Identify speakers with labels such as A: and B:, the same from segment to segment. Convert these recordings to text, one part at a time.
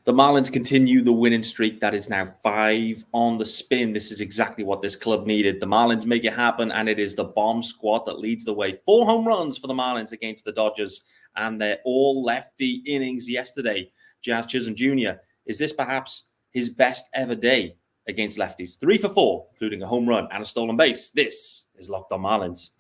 A: The Marlins continue the winning streak that is now 5 on the spin. This is exactly what this club needed. The Marlins make it happen, and it is the bomb squad that leads the way. 4 home runs for the Marlins against the Dodgers, and they're all lefty innings yesterday. Jazz Chisholm Jr., is this perhaps his best ever day against lefties? 3 for 4, including a home run and a stolen base. This is Locked On Marlins.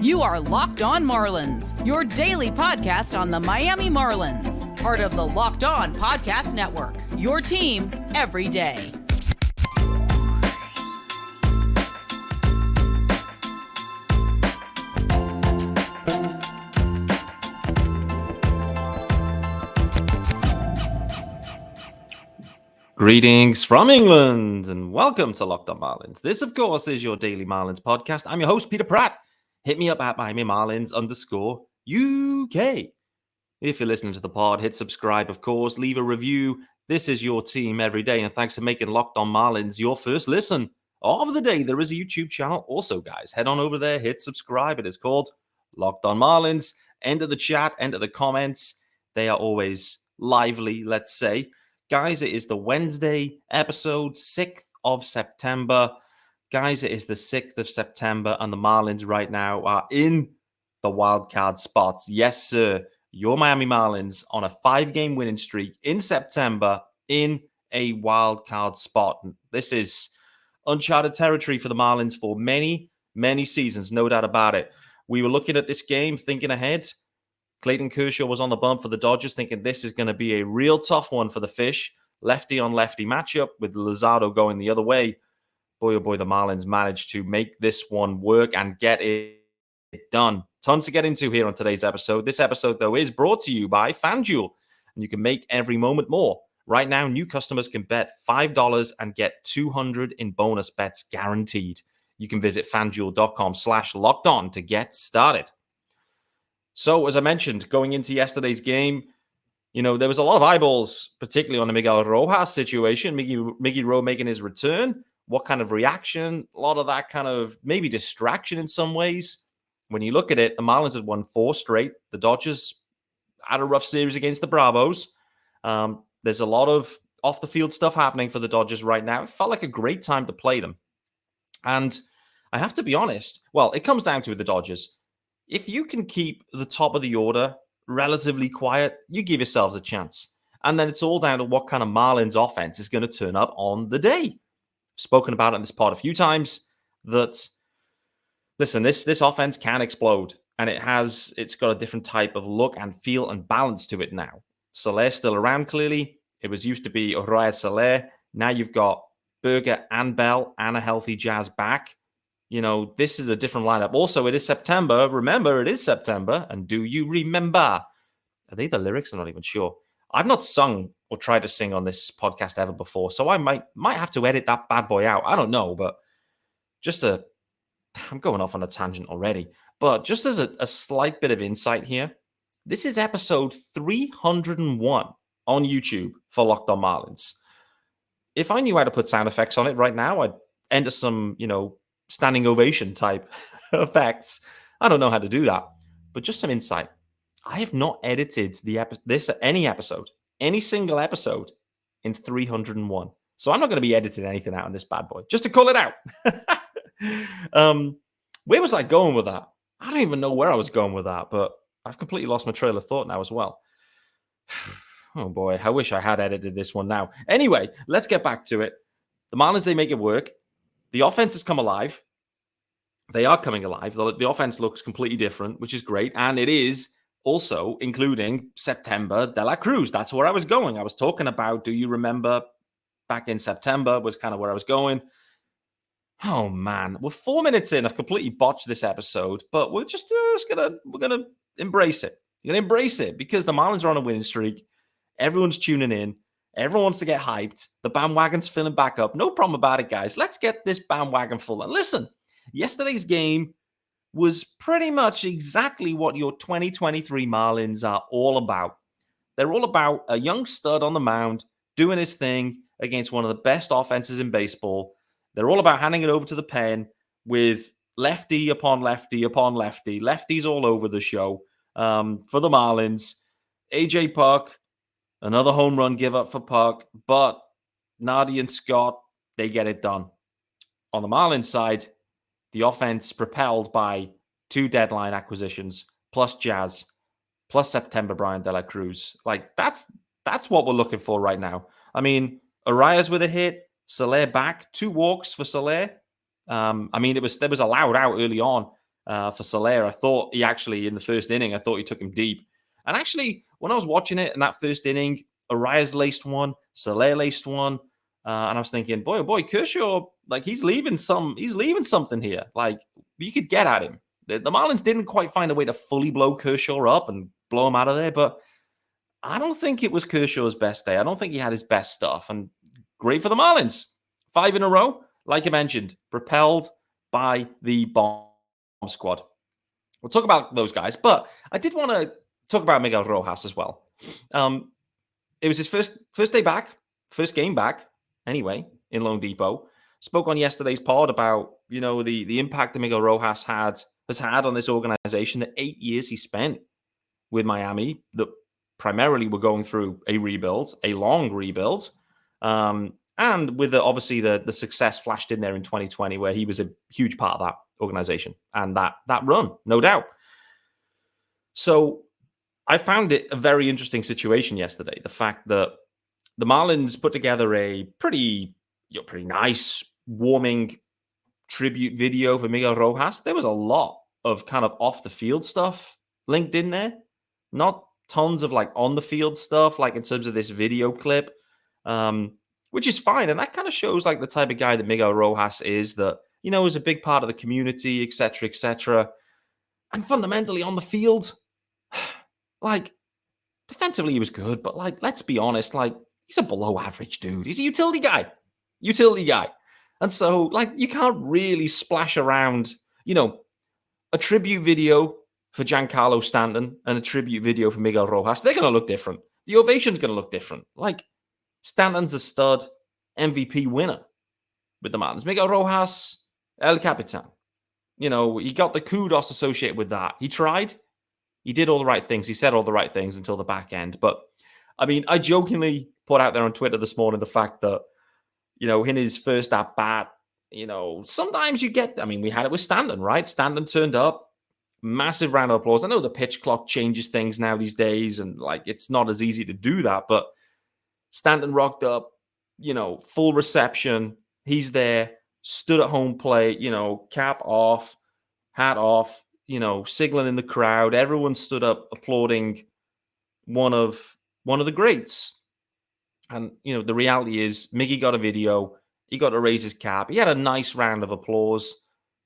B: You are Locked On Marlins, your daily podcast on the Miami Marlins. Part of the Locked On Podcast Network, your team every day.
A: Greetings from England and welcome to Locked On Marlins. This, of course, is your daily Marlins podcast. I'm your host, Peter Pratt. Hit me up at Miami Marlins _UK. If you're listening to the pod, hit subscribe, of course. Leave a review. This is your team every day. And thanks for making Locked On Marlins your first listen of the day. There is a YouTube channel. Also, guys, head on over there. Hit subscribe. It is called Locked On Marlins. Enter the chat. Enter the comments. They are always lively, let's say. Guys, it is the Wednesday episode, 6th of September. Guys, it is the 6th of September, and the Marlins right now are in the wild card spots. Yes, sir. Your Miami Marlins on a 5-game winning streak in September in a wild card spot. This is uncharted territory for the Marlins for many, many seasons, no doubt about it. We were looking at this game, thinking ahead. Clayton Kershaw was on the bump for the Dodgers, thinking this is going to be a real tough one for the Fish. Lefty on lefty matchup with Luzardo going the other way. Boy, oh boy, the Marlins managed to make this one work and get it done. Tons to get into here on today's episode. This episode, though, is brought to you by FanDuel, and you can make every moment more. Right now, new customers can bet $5 and get $200 in bonus bets guaranteed. You can visit FanDuel.com/lockedon to get started. So, as I mentioned, going into yesterday's game, there was a lot of eyeballs, particularly on the Miguel Rojas situation. Miggy Ro making his return. What kind of reaction? A lot of that kind of maybe distraction in some ways. When you look at it, the Marlins had won 4 straight. The Dodgers had a rough series against the Bravos. There's a lot of off-the-field stuff happening for the Dodgers right now. It felt like a great time to play them. And I have to be honest, well, it comes down to the Dodgers. If you can keep the top of the order relatively quiet, you give yourselves a chance. And then it's all down to what kind of Marlins offense is going to turn up on the day. Spoken about it in this pod a few times that, listen, this offense can explode, and it's got a different type of look and feel and balance to it now. Soler's still around, clearly. It was used to be Uriah Soler. Now you've got Berger and Bell and a healthy Jazz back. This is a different lineup. Also, it is September. Remember, it is September. And do you remember? Are they the lyrics? I'm not even sure. I've not sung or tried to sing on this podcast ever before, so I might have to edit that bad boy out. I don't know, but I'm going off on a tangent already. But just as a slight bit of insight here, this is episode 301 on YouTube for Locked On Marlins. If I knew how to put sound effects on it right now, I'd enter some, standing ovation type effects. I don't know how to do that, but just some insight. I have not edited any single episode in 301. So I'm not going to be editing anything out on this bad boy, just to call it out. Where was I going with that? I don't even know where I was going with that, but I've completely lost my trail of thought now as well. Oh boy, I wish I had edited this one now. Anyway, let's get back to it. The Marlins, they make it work. The offense has come alive. They are coming alive. The offense looks completely different, which is great. And it is also including September de la Cruz. That's where I was going. I was talking about, do you remember back in September was kind of where I was going. Oh man, we're 4 minutes in. I've completely botched this episode, but we're gonna embrace it. You're gonna embrace it because the Marlins are on a winning streak. Everyone's tuning in. Everyone wants to get hyped. The bandwagon's filling back up. No problem about it, guys. Let's get this bandwagon full. And listen, yesterday's game was pretty much exactly what your 2023 Marlins are all about. They're all about a young stud on the mound doing his thing against one of the best offenses in baseball. They're all about handing it over to the pen with lefty upon lefty upon lefty. Lefties all over the show for the Marlins. AJ Puck, Another home run give up for Puck, but Nardi and Scott, they get it done. On the Marlins side, the offense propelled by 2 deadline acquisitions, plus Jazz, plus September Brian De La Cruz. Like, that's what we're looking for right now. I mean, Arias with a hit, Soler back, 2 walks for Soler. I mean, there was a loud out early on for Soler. I thought he actually, in the first inning, I thought he took him deep. And actually, when I was watching it in that first inning, Arias laced one, Soler laced one. And I was thinking, boy, oh boy, Kershaw, like he's leaving something here. Like, you could get at him. The Marlins didn't quite find a way to fully blow Kershaw up and blow him out of there, but I don't think it was Kershaw's best day. I don't think he had his best stuff. And great for the Marlins. 5 in a row, like I mentioned, propelled by the bomb squad. We'll talk about those guys, but I did want to talk about Miguel Rojas as well. It was his first day back, first game back, anyway, in Lone Depot. Spoke on yesterday's pod about, the impact that Miguel Rojas has had on this organization, the 8 years he spent with Miami that primarily were going through a rebuild, a long rebuild, and with obviously the success flashed in there in 2020, where he was a huge part of that organization and that run, no doubt. So I found it a very interesting situation yesterday. The fact that the Marlins put together a pretty nice, warming tribute video for Miguel Rojas. There was a lot of kind of off the field stuff linked in there, not tons of like on the field stuff, like in terms of this video clip, which is fine. And that kind of shows like the type of guy that Miguel Rojas is, that, is a big part of the community, et cetera, et cetera. And fundamentally on the field, like defensively he was good, but like, let's be honest, like he's a below average dude. He's a utility guy. And so like, you can't really splash around, a tribute video for Giancarlo Stanton and a tribute video for Miguel Rojas. They're going to look different. The ovation's going to look different. Like, Stanton's a stud MVP winner with the Marlins. Miguel Rojas, El Capitan. He got the kudos associated with that. He tried. He did all the right things. He said all the right things until the back end. But, I mean, I jokingly put out there on Twitter this morning the fact that, in his first at-bat, sometimes you get, we had it with Stanton, right? Stanton turned up, massive round of applause. I know the pitch clock changes things now these days, and like it's not as easy to do that, but Stanton rocked up, full reception. He's there, stood at home plate, cap off, hat off, signaling in the crowd. Everyone stood up applauding one of the greats. And, the reality is Miggy got a video. He got to raise his cap. He had a nice round of applause,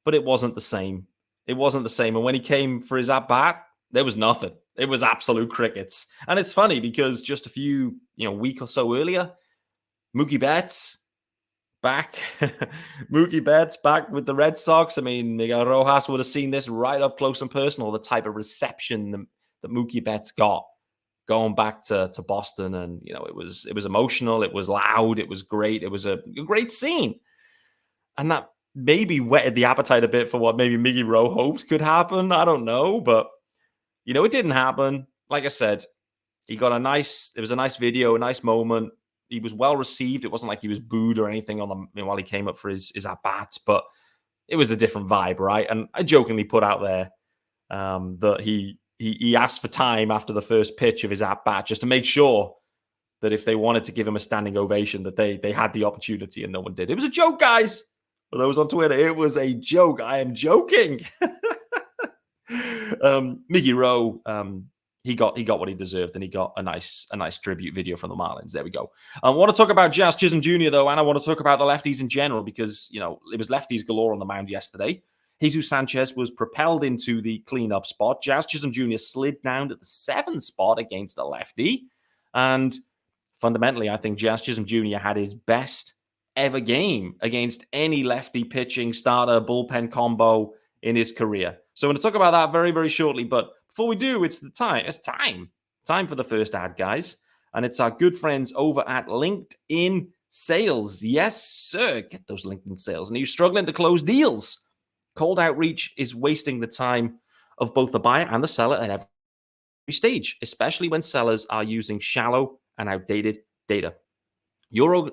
A: but it wasn't the same. It wasn't the same. And when he came for his at-bat, there was nothing. It was absolute crickets. And it's funny because just a few, week or so earlier, Mookie Betts back. Mookie Betts back with the Red Sox. Miguel Rojas would have seen this right up close and personal, the type of reception that Mookie Betts got going back to Boston. And, it was emotional. It was loud. It was great. It was a great scene. And that maybe whetted the appetite a bit for what maybe Miggy Rowe hopes could happen. I don't know. But, it didn't happen. Like I said, it was a nice video, a nice moment. He was well received. It wasn't like he was booed or anything while he came up for his at-bats, but it was a different vibe, right? And I jokingly put out there that he asked for time after the first pitch of his at-bat just to make sure that if they wanted to give him a standing ovation, that they had the opportunity, and no one did. It was a joke, guys. For those on Twitter, it was a joke. I am joking. Miggy Rowe, he got what he deserved, and he got a nice tribute video from the Marlins. There we go. I want to talk about Jazz Chisholm Jr. though, and I want to talk about the lefties in general because it was lefties galore on the mound yesterday. Jesus Sanchez was propelled into the cleanup spot. Jazz Chisholm Jr. slid down to the 7th spot against a lefty, and fundamentally, I think Jazz Chisholm Jr. had his best ever game against any lefty pitching starter bullpen combo in his career. So I'm going to talk about that very, very shortly. But before we do, it's time for the first ad, guys. And it's our good friends over at LinkedIn Sales. Yes, sir. Get those LinkedIn sales. And are you struggling to close deals? Cold outreach is wasting the time of both the buyer and the seller at every stage, especially when sellers are using shallow and outdated data. Your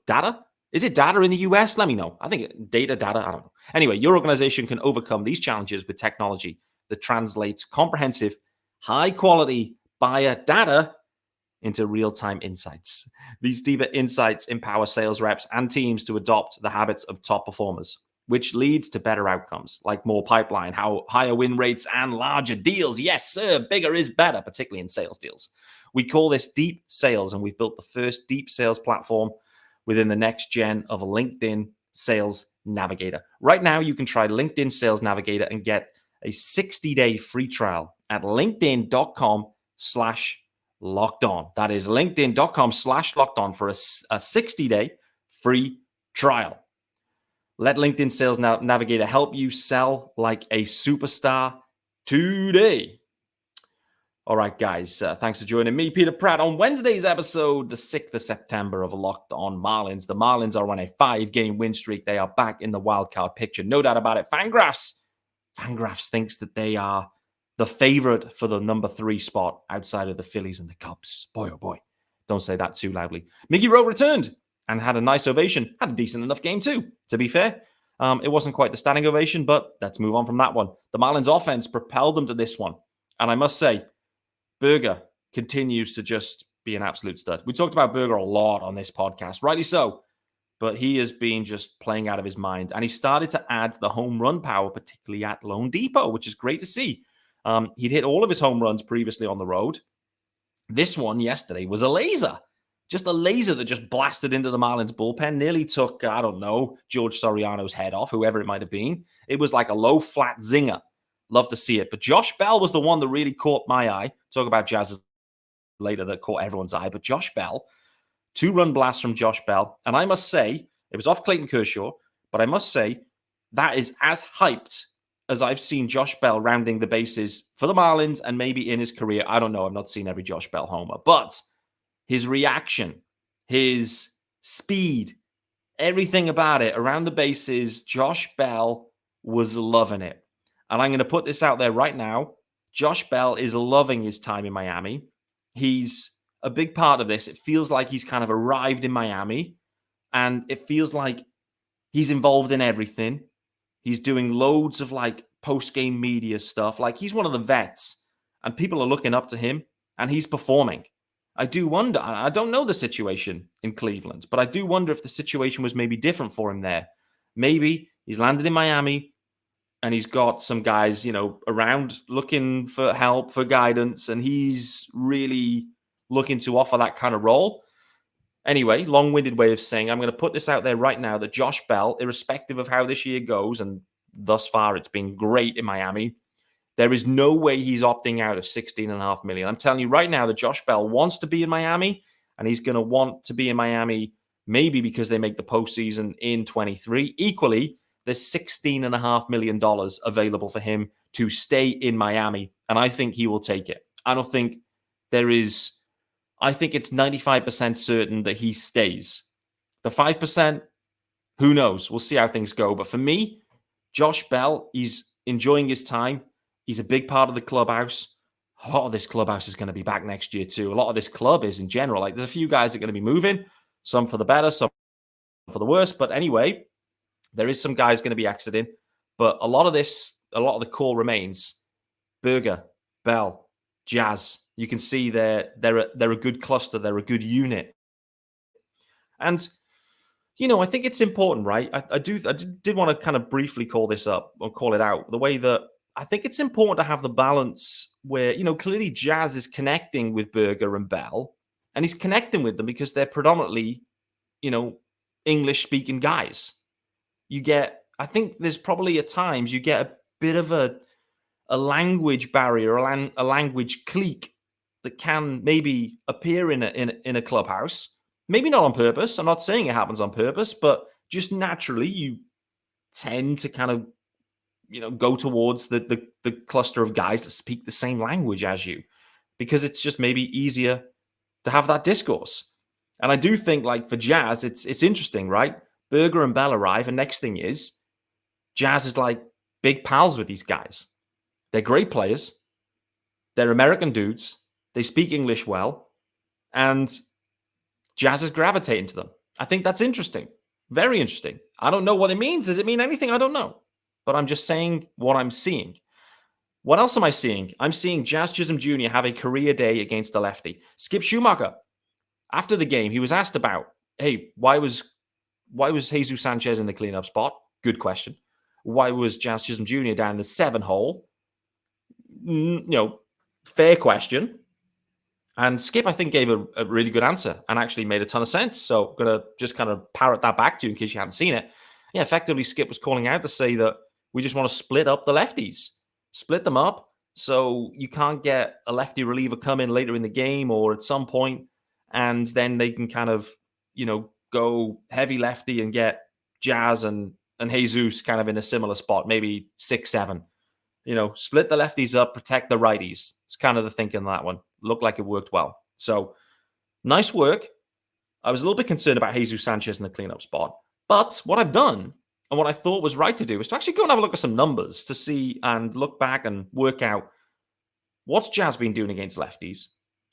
A: data? Is it data in the US? Let me know. I think data, I don't know. Anyway, your organization can overcome these challenges with technology that translates comprehensive, high-quality buyer data into real-time insights. These deeper insights empower sales reps and teams to adopt the habits of top performers, which leads to better outcomes, like more pipeline, higher win rates, and larger deals. Yes, sir, bigger is better, particularly in sales deals. We call this deep sales, and we've built the first deep sales platform within the next gen of LinkedIn Sales Navigator. Right now, you can try LinkedIn Sales Navigator and get a 60-day free trial at linkedin.com/locked-on. That is linkedin.com/locked-on for a 60-day free trial. Let LinkedIn Sales Navigator help you sell like a superstar today. All right, guys, thanks for joining me, Peter Pratt, on Wednesday's episode, the 6th of September of Locked On Marlins. The Marlins are on a 5-game win streak. They are back in the wildcard picture. No doubt about it. Fangraphs thinks that they are the favorite for the number 3 spot outside of the Phillies and the Cubs. Boy, oh boy. Don't say that too loudly. Miggy Rowe returned and had a nice ovation. Had a decent enough game too, to be fair. It wasn't quite the standing ovation, but let's move on from that one. The Marlins offense propelled them to this one. And I must say, Berger continues to just be an absolute stud. We talked about Berger a lot on this podcast, rightly so, but he has been just playing out of his mind. And he started to add the home run power, particularly at Lone Depot, which is great to see. He'd hit all of his home runs previously on the road. This one yesterday was a laser. Just a laser that just blasted into the Marlins bullpen, nearly took, I don't know, George Soriano's head off, whoever it might have been. It was like a low, flat zinger. Love to see it. But Josh Bell was the one that really caught my eye. Talk about Jazz later that caught everyone's eye. But Josh Bell, 2-run blast from Josh Bell. And I must say, it was off Clayton Kershaw, but I must say, that is as hyped as I've seen Josh Bell rounding the bases for the Marlins and maybe in his career. I don't know. I've not seen every Josh Bell homer. But his reaction, his speed, everything about it around the bases, Josh Bell was loving it. And I'm going to put this out there right now. Josh Bell is loving his time in Miami. He's a big part of this. It feels like he's kind of arrived in Miami, and it feels like he's involved in everything. He's doing loads of like post-game media stuff. Like he's one of the vets, and people are looking up to him, and he's performing. I do wonder, I don't know the situation in Cleveland, but I do wonder if the situation was maybe different for him there. Maybe he's landed in Miami, and he's got some guys, around looking for help, for guidance, and he's really looking to offer that kind of role. Anyway, long-winded way of saying, I'm going to put this out there right now that Josh Bell, irrespective of how this year goes, and thus far it's been great in Miami, there is no way he's opting out of $16.5 million. I'm telling you right now that Josh Bell wants to be in Miami, and he's going to want to be in Miami maybe because they make the postseason in 23. Equally, there's $16.5 million available for him to stay in Miami, and I think he will take it. I think it's 95% certain that he stays. The 5%, who knows? We'll see how things go. But for me, Josh Bell, he's enjoying his time. He's a big part of the clubhouse. A lot of this clubhouse is going to be back next year too. A lot of this club is in general. Like there's a few guys that are going to be moving, some for the better, some for the worse. But anyway, there is some guys going to be exiting, but a lot of the core remains. Berger, Bell, Jazz. You can see they're a good cluster. They're a good unit. And, I think it's important, right? I did want to kind of briefly call this up or call it out the way that I think it's important to have the balance where, clearly Jazz is connecting with Berger and Bell, and he's connecting with them because they're predominantly, English-speaking guys. I think there's probably at times you get a bit of a language barrier, a language clique that can maybe appear in a clubhouse. Maybe not on purpose. I'm not saying it happens on purpose, but just naturally you tend to kind of, go towards the cluster of guys that speak the same language as you, because it's just maybe easier to have that discourse. And I do think, like for Jazz, it's interesting, right? Berger and Bell arrive, and next thing is, Jazz is like big pals with these guys. They're great players. They're American dudes. They speak English well. And Jazz is gravitating to them. I think that's interesting. Very interesting. I don't know what it means. Does it mean anything? I don't know. But I'm just saying what I'm seeing. What else am I seeing? I'm seeing Jazz Chisholm Jr. have a career day against a lefty. Skip Schumacher, after the game, he was asked about, hey, why was Jesus Sanchez in the cleanup spot? Good question. Why was Jazz Chisholm Jr. down the 7 hole? Fair question. And Skip, I think, gave a really good answer and actually made a ton of sense. So I'm going to just kind of parrot that back to you in case you hadn't seen it. Yeah, effectively, Skip was calling out to say that we just want to split up the lefties. Split them up so you can't get a lefty reliever come in later in the game or at some point, and then they can kind of, go heavy lefty and get Jazz and Jesus kind of in a similar spot, maybe 6-7. Split the lefties up, protect the righties. It's kind of the thinking on that one. Looked like it worked well. So, nice work. I was a little bit concerned about Jesus Sanchez in the cleanup spot. But what I've done and what I thought was right to do is to actually go and have a look at some numbers to see and look back and work out what's Jazz been doing against lefties.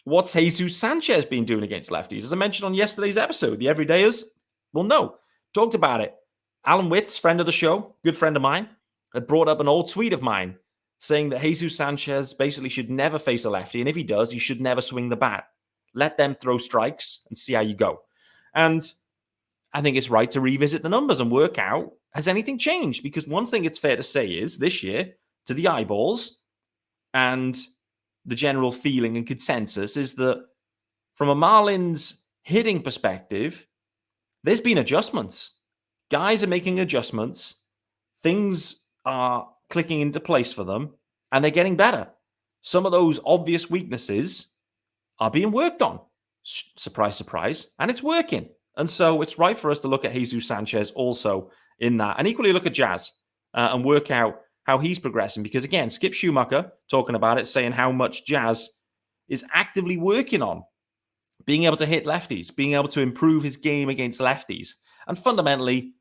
A: What's Jesus Sanchez been doing against lefties? As I mentioned on yesterday's episode, the Everydayers will know. Talked about it. Alan Witts, friend of the show, good friend of mine, had brought up an old tweet of mine saying that Jesus Sanchez basically should never face a lefty, and if he does, he should never swing the bat. Let them throw strikes and see how you go. And I think it's right to revisit the numbers and work out, has anything changed? Because one thing it's fair to say is, this year, to the eyeballs and the general feeling and consensus, is that from a Marlins hitting perspective, there's been adjustments. Guys are making adjustments. Things are clicking into place for them, and they're getting better. Some of those obvious weaknesses are being worked on. Surprise, surprise. And it's working. And so it's right for us to look at Jesus Sanchez also in that, and equally look at Jazz and work out how he's progressing. Because again, Skip Schumacher talking about it, saying how much Jazz is actively working on being able to hit lefties, being able to improve his game against lefties. And fundamentally,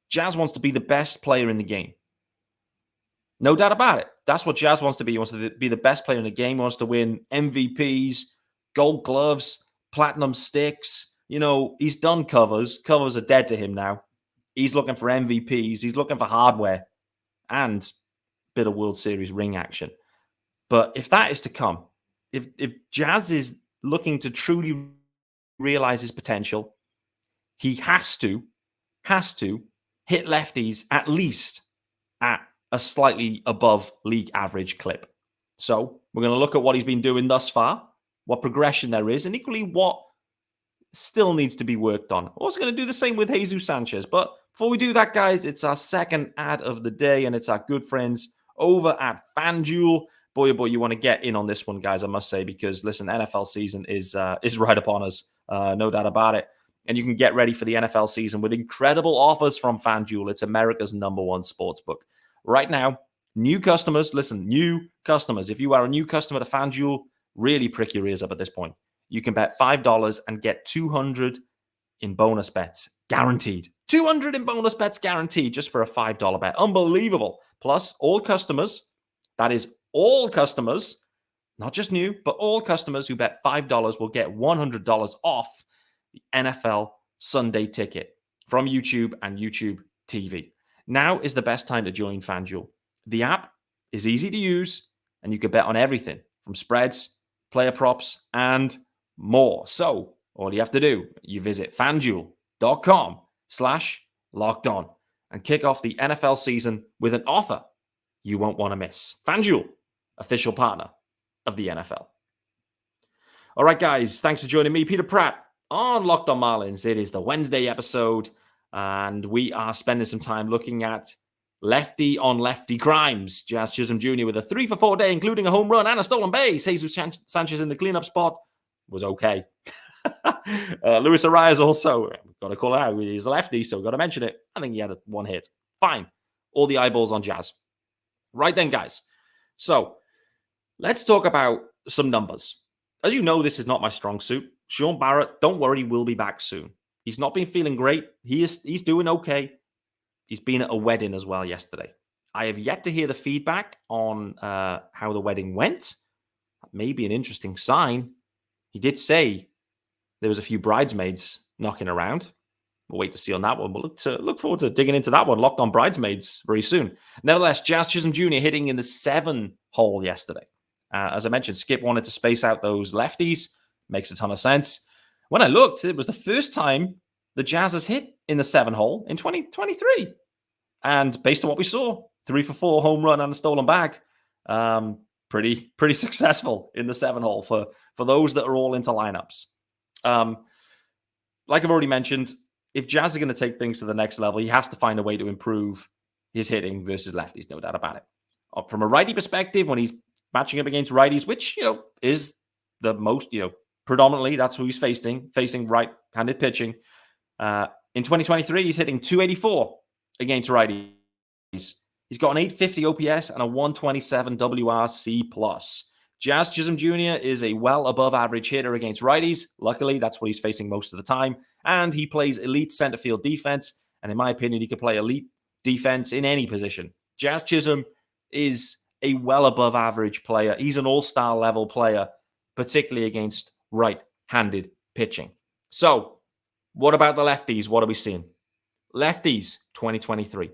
A: Jazz wants to be the best player in the game. No doubt about it. That's what Jazz wants to be. He wants to be the best player in the game. He wants to win MVPs, gold gloves, platinum sticks. He's done covers. Covers are dead to him now. He's looking for MVPs. He's looking for hardware and a bit of World Series ring action. But if that is to come, if Jazz is looking to truly realize his potential, he has to hit lefties at least at a slightly above league average clip. So we're going to look at what he's been doing thus far, what progression there is, and equally what still needs to be worked on. We're also going to do the same with Jesus Sanchez. But before we do that, guys, it's our second ad of the day, and it's our good friends over at FanDuel. Boy, oh boy, you want to get in on this one, guys, I must say, because, listen, NFL season is right upon us, no doubt about it. And you can get ready for the NFL season with incredible offers from FanDuel. It's America's #1 sportsbook. Right now, new customers, if you are a new customer to FanDuel, really prick your ears up at this point. You can bet $5 and get $200 in bonus bets, guaranteed. $200 in bonus bets guaranteed just for a $5 bet. Unbelievable. Plus, all customers, that is all customers, not just new, but all customers who bet $5 will get $100 off the NFL Sunday ticket from YouTube and YouTube TV. Now is the best time to join FanDuel. The app is easy to use, and you can bet on everything from spreads, player props, and more. So all you have to do, you visit FanDuel.com/lockedon and kick off the NFL season with an offer you won't want to miss. FanDuel, official partner of the NFL. All right, guys, thanks for joining me, Peter Pratt, on Locked On Marlins. It is the Wednesday episode, and we are spending some time looking at lefty on lefty crimes. Jazz Chisholm Jr. with a 3-for-4 day, including a home run and a stolen base. Jesus Sanchez in the cleanup spot was okay. Luis Arias also, got to call it out. He's a lefty, so got to mention it. I think he had one hit. Fine. All the eyeballs on Jazz. Right then, guys. So let's talk about some numbers. As you know, this is not my strong suit. Sean Barrett, don't worry, he will be back soon. He's not been feeling great. He's doing okay. He's been at a wedding as well yesterday. I have yet to hear the feedback on how the wedding went. That may be an interesting sign. He did say There was a few bridesmaids knocking around. We'll wait to see on that one. We'll look forward to digging into that one. Locked on bridesmaids very soon. Nevertheless, Jazz Chisholm Jr. hitting in the 7 hole yesterday. As I mentioned, Skip wanted to space out those lefties. Makes a ton of sense. When I looked, it was the first time the Jazz has hit in the 7 hole in 2023. And based on what we saw, 3 for 4 home run and a stolen bag. Pretty successful in the 7 hole for those that are all into lineups. Like I've already mentioned, if Jazz are going to take things to the next level, he has to find a way to improve his hitting versus lefties, no doubt about it. From a righty perspective, when he's matching up against righties, which, is the most, predominantly that's who he's facing right-handed pitching. In 2023, he's hitting 284 against righties. He's got an 850 OPS and a 127 WRC+. Jazz Chisholm Jr. is a well above average hitter against righties. Luckily, that's what he's facing most of the time. And he plays elite center field defense. And in my opinion, he could play elite defense in any position. Jazz Chisholm is a well above average player. He's an all-star level player, particularly against right-handed pitching. So, what about the lefties? What are we seeing? Lefties, 2023.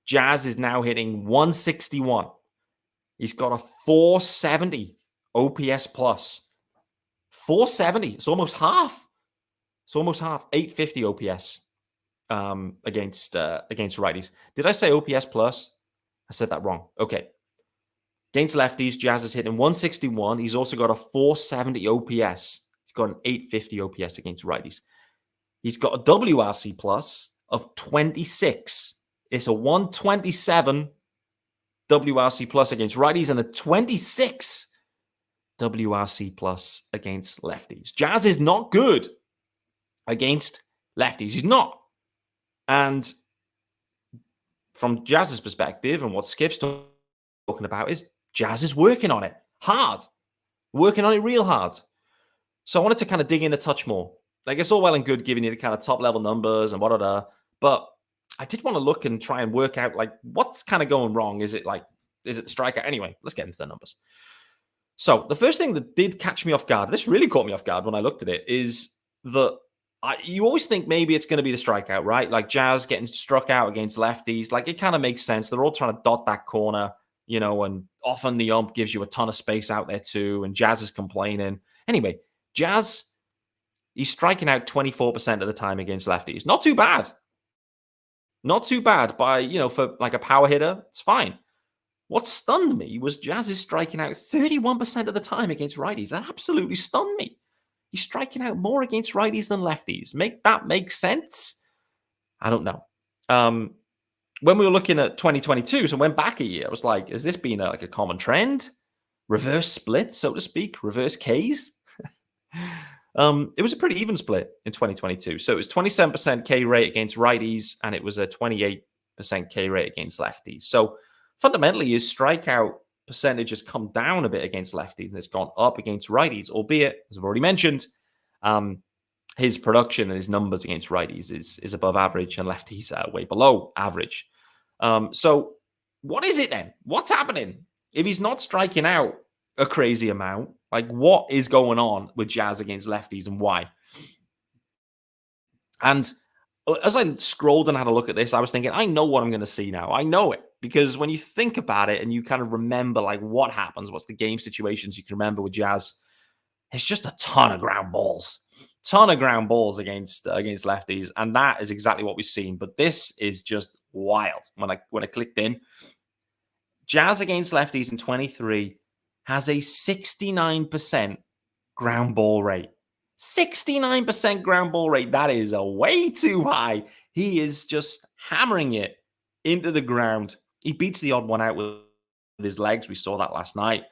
A: Jazz is now hitting 161. He's got a 470 OPS plus. 470. It's almost half. 850 OPS against righties. Did I say OPS plus? I said that wrong. Okay. Against lefties, Jazz is hitting 161. He's also got a 470 OPS. He's got an 850 OPS against righties. He's got a WRC plus of 26. It's a 127 WRC plus against righties and a 26 WRC plus against lefties. Jazz is not good against lefties. He's not. And from Jazz's perspective and what Skip's talking about is Jazz is working on it hard. Working on it real hard. So I wanted to kind of dig in a touch more. Like, it's all well and good giving you the kind of top level numbers and but I did want to look and try and work out, like, what's kind of going wrong. Is it the strikeout? Anyway, let's get into the numbers. So the first thing that did catch me off guard, this really caught me off guard when I looked at it, is that you always think maybe it's going to be the strikeout, right? Like Jazz getting struck out against lefties. Like, it kind of makes sense. They're all trying to dot that corner, and often the ump gives you a ton of space out there too, and Jazz is complaining. Anyway, Jazz, he's striking out 24% of the time against lefties. Not too bad. Not too bad for like a power hitter. It's fine. What stunned me was Jazz is striking out 31% of the time against righties. That absolutely stunned me. He's striking out more against righties than lefties. Make that make sense? I don't know. When we were looking at 2022, so went back a year, I was like, has this been a common trend? Reverse split, so to speak? Reverse Ks? It was a pretty even split in 2022. So it was 27% K rate against righties, and it was a 28% K rate against lefties. So fundamentally, his strikeout percentage has come down a bit against lefties, and it's gone up against righties, albeit, as I've already mentioned, his production and his numbers against righties is above average, and lefties are way below average. So what is it then? What's happening? If he's not striking out a crazy amount, like, what is going on with Jazz against lefties and why? And as I scrolled and had a look at this, I was thinking, I know what I'm going to see now. I know it, because when you think about it and you kind of remember, like, what happens, what's the game situations you can remember with Jazz, it's just a ton of ground balls. Against lefties, and that is exactly what we've seen. But this is just wild. When I clicked in, Jazz against lefties in 23 has a 69% ground ball rate. 69% ground ball rate. That is a way too high. He is just hammering it into the ground. He beats the odd one out with his legs. We saw that last night.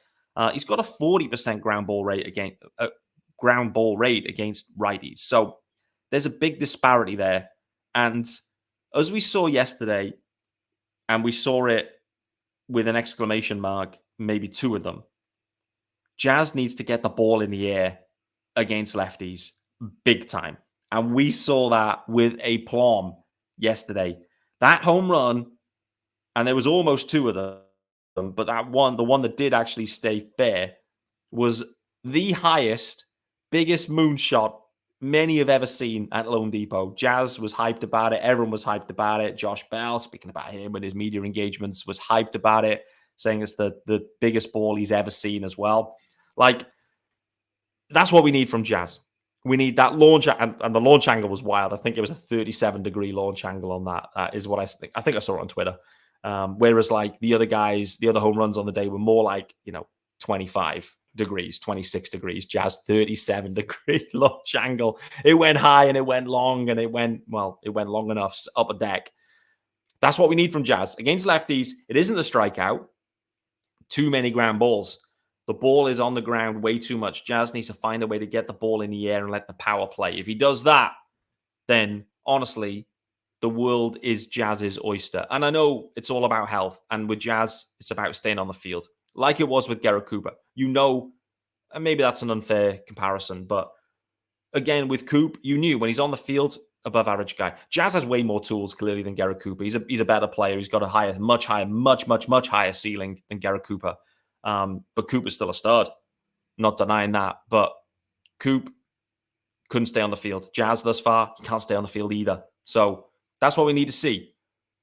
A: He's got a 40% ground ball rate against righties. So there's a big disparity there. And as we saw yesterday, and we saw it with an exclamation mark, maybe two of them, Jazz needs to get the ball in the air against lefties big time. And we saw that with aplomb yesterday. That home run, and there was almost two of them, but the one that did actually stay fair, was the highest, biggest moonshot many have ever seen at Lone Depot. Jazz was hyped about it. Everyone was hyped about it. Josh Bell, speaking about him and his media engagements, was hyped about it, saying it's the biggest ball he's ever seen as well. Like, that's what we need from Jazz. We need that launch, and the launch angle was wild. I think it was a 37-degree launch angle on that, is what I think. I think I saw it on Twitter. Whereas, like, the other guys, the other home runs on the day were more like, 25 degrees, 26 degrees. Jazz 37-degree launch angle. It went high and it went long, and it went long enough up a deck. That's what we need from Jazz. Against lefties, it isn't the strikeout. Too many ground balls. The ball is on the ground way too much. Jazz needs to find a way to get the ball in the air and let the power play. If he does that, then honestly, the world is Jazz's oyster. And I know it's all about health. And with Jazz, it's about staying on the field. Like it was with Garrett Cooper. And maybe that's an unfair comparison, but again, with Coop, you knew when he's on the field, above average guy. Jazz has way more tools, clearly, than Garrett Cooper. He's a better player. He's got a much higher ceiling than Garrett Cooper. But Coop is still a stud. Not denying that. But Coop couldn't stay on the field. Jazz thus far, he can't stay on the field either. So that's what we need to see.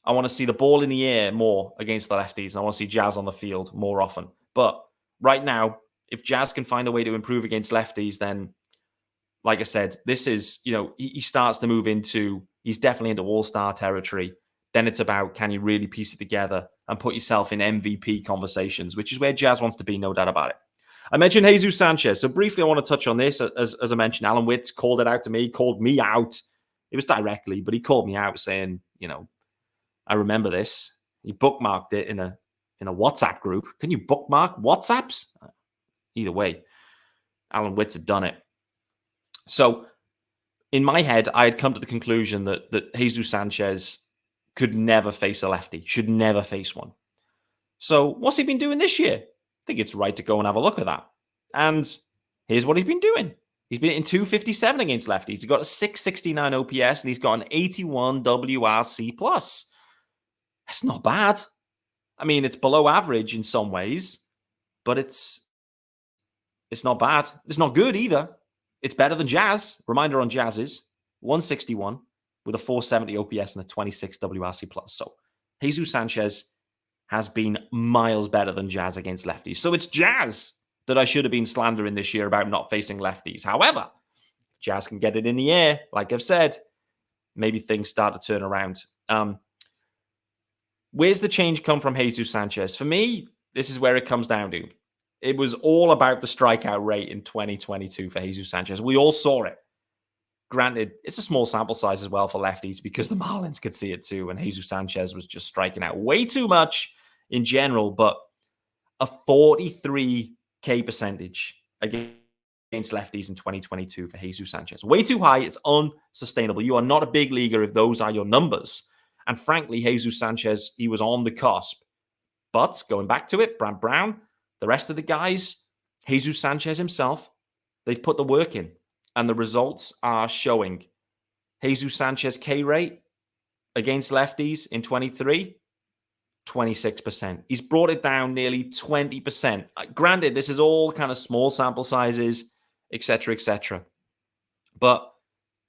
A: I want to see the ball in the air more against the lefties. And I want to see Jazz on the field more often. But right now, if Jazz can find a way to improve against lefties, then, like I said, this is, he starts to move into, he's definitely into all-star territory. Then it's about, can you really piece it together and put yourself in MVP conversations, which is where Jazz wants to be, no doubt about it. I mentioned Jesus Sanchez. So briefly, I want to touch on this. As I mentioned, Alan Witz called it out to me, called me out. It was directly, but he called me out saying, I remember this. He bookmarked it in a WhatsApp group. Can you bookmark WhatsApps? Either way, Alan Witz had done it. So in my head, I had come to the conclusion that Jesus Sanchez could never face a lefty, should never face one. So what's he been doing this year? I think it's right to go and have a look at that. And here's what he's been doing. He's been in 257 against lefties. He's got a 669 OPS, and he's got an 81 WRC+. That's not bad. I mean, it's below average in some ways, but it's not bad. It's not good either. It's better than Jazz. Reminder on Jazz's 161 with a 470 OPS and a 26 WRC+. So Jesus Sanchez has been miles better than Jazz against lefties. So it's Jazz that I should have been slandering this year about not facing lefties. However, if Jazz can get it in the air, like I've said, maybe things start to turn around. Where's the change come from Jesus Sanchez? For me, this is where it comes down to. It was all about the strikeout rate in 2022 for Jesus Sanchez. We all saw it. Granted, it's a small sample size as well for lefties because the Marlins could see it too, and Jesus Sanchez was just striking out way too much in general, but a 43K percentage against lefties in 2022 for Jesus Sanchez. Way too high. It's unsustainable. You are not a big leaguer if those are your numbers. And frankly, Jesus Sanchez, he was on the cusp. But going back to it, Brant Brown, the rest of the guys, Jesus Sanchez himself, they've put the work in. And the results are showing. Jesus Sanchez K rate against lefties in 23, 26%. He's brought it down nearly 20%. Granted, this is all kind of small sample sizes, etc., etc. But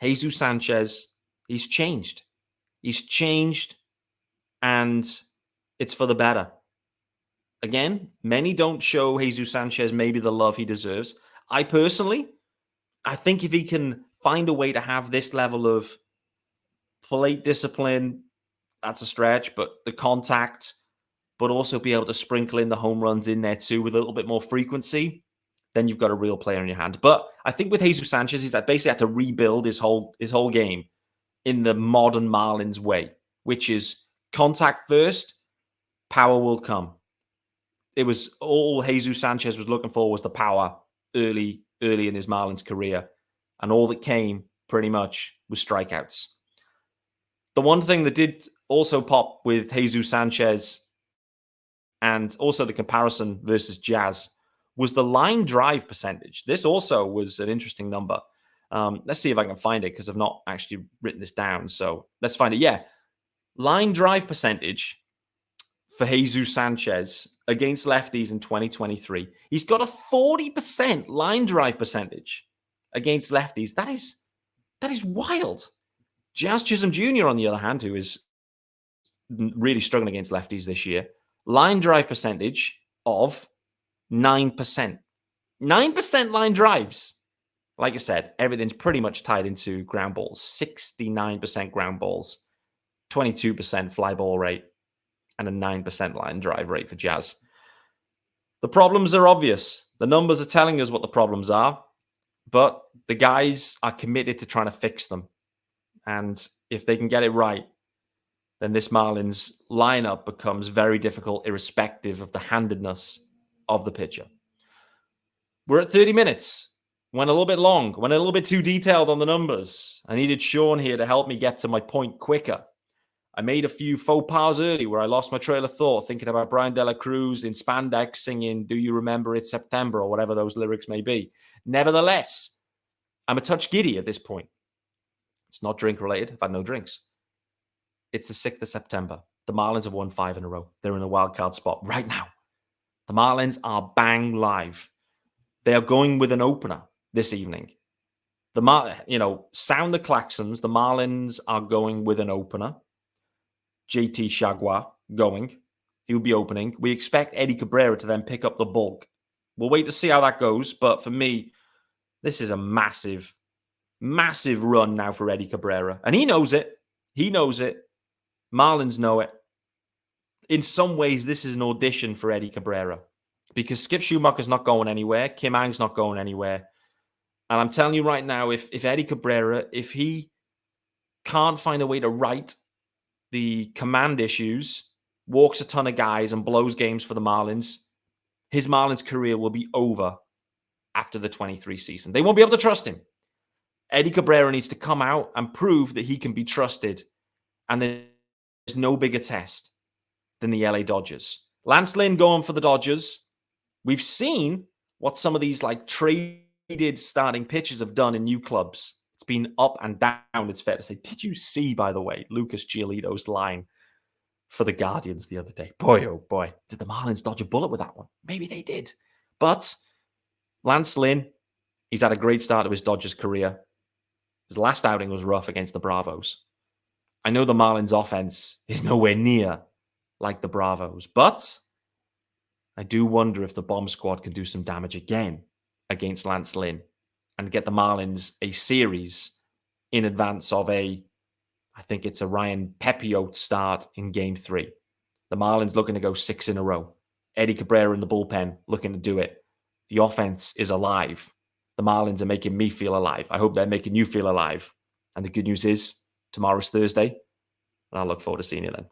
A: Jesus Sanchez, he's changed. He's changed, and it's for the better. Again, many don't show Jesus Sanchez maybe the love he deserves. I think if he can find a way to have this level of plate discipline, that's a stretch, but the contact, but also be able to sprinkle in the home runs in there too with a little bit more frequency, then you've got a real player in your hand. But I think with Jesus Sanchez, he's basically had to rebuild his whole game in the modern Marlins way, which is contact first, power will come. It was all Jesus Sanchez was looking for was the power early in his Marlins career. And all that came pretty much was strikeouts. The one thing that did also pop with Jesus Sanchez and also the comparison versus Jazz was the line drive percentage. This also was an interesting number. Let's see if I can find it because I've not actually written this down. So let's find it. Yeah. Line drive percentage for Jesus Sanchez against lefties in 2023. He's got a 40% line drive percentage against lefties. That is That is wild. Jazz Chisholm Jr., on the other hand, who is really struggling against lefties this year, line drive percentage of 9%. 9% line drives. Like I said, everything's pretty much tied into ground balls. 69% ground balls, 22% fly ball rate, and a 9% line drive rate for Jazz. The problems are obvious. The numbers are telling us what the problems are, but the guys are committed to trying to fix them. And if they can get it right, then this Marlins lineup becomes very difficult, irrespective of the handedness of the pitcher. We're at 30 minutes. Went a little bit long, went a little bit too detailed on the numbers. I needed Sean here to help me get to my point quicker. I made a few faux pas early where I lost my trail of thought thinking about Brian De La Cruz in spandex singing "Do You Remember It's September" or whatever those lyrics may be. Nevertheless, I'm a touch giddy at this point. It's not drink related. I've had no drinks. It's the 6th of September. The Marlins have won 5 in a row. They're in a wild card spot right now. The Marlins are bang live. They are going with an opener this evening. Sound the klaxons. The Marlins are going with an opener. JT Chagua going. He will be opening. We expect Eddie Cabrera to then pick up the bulk. We'll wait to see how that goes. But for me, this is a massive, massive run now for Eddie Cabrera. And he knows it. He knows it. Marlins know it. In some ways, this is an audition for Eddie Cabrera because Skip Schumacher's not going anywhere. Kim Ang's not going anywhere. And I'm telling you right now, if Eddie Cabrera, if he can't find a way to right the command issues, walks a ton of guys and blows games for the Marlins, his Marlins career will be over after the 23 season. They won't be able to trust him. Eddie Cabrera needs to come out and prove that he can be trusted. And there's no bigger test than the LA Dodgers. Lance Lynn going for the Dodgers. We've seen what some of these traded starting pitchers have done in new clubs. It's been up and down, it's fair to say. Did you see, by the way, Lucas Giolito's line for the Guardians the other day? Boy, oh boy, did the Marlins dodge a bullet with that one? Maybe they did. But Lance Lynn, he's had a great start to his Dodgers career. His last outing was rough against the Bravos. I know the Marlins offense is nowhere near like the Bravos, but I do wonder if the bomb squad can do some damage again against Lance Lynn and get the Marlins a series in advance of I think it's a Ryan Pepiot start in Game 3. The Marlins looking to go 6 in a row. Eddie Cabrera in the bullpen looking to do it. The offense is alive. The Marlins are making me feel alive. I hope they're making you feel alive. And the good news is, tomorrow's Thursday, and I look forward to seeing you then.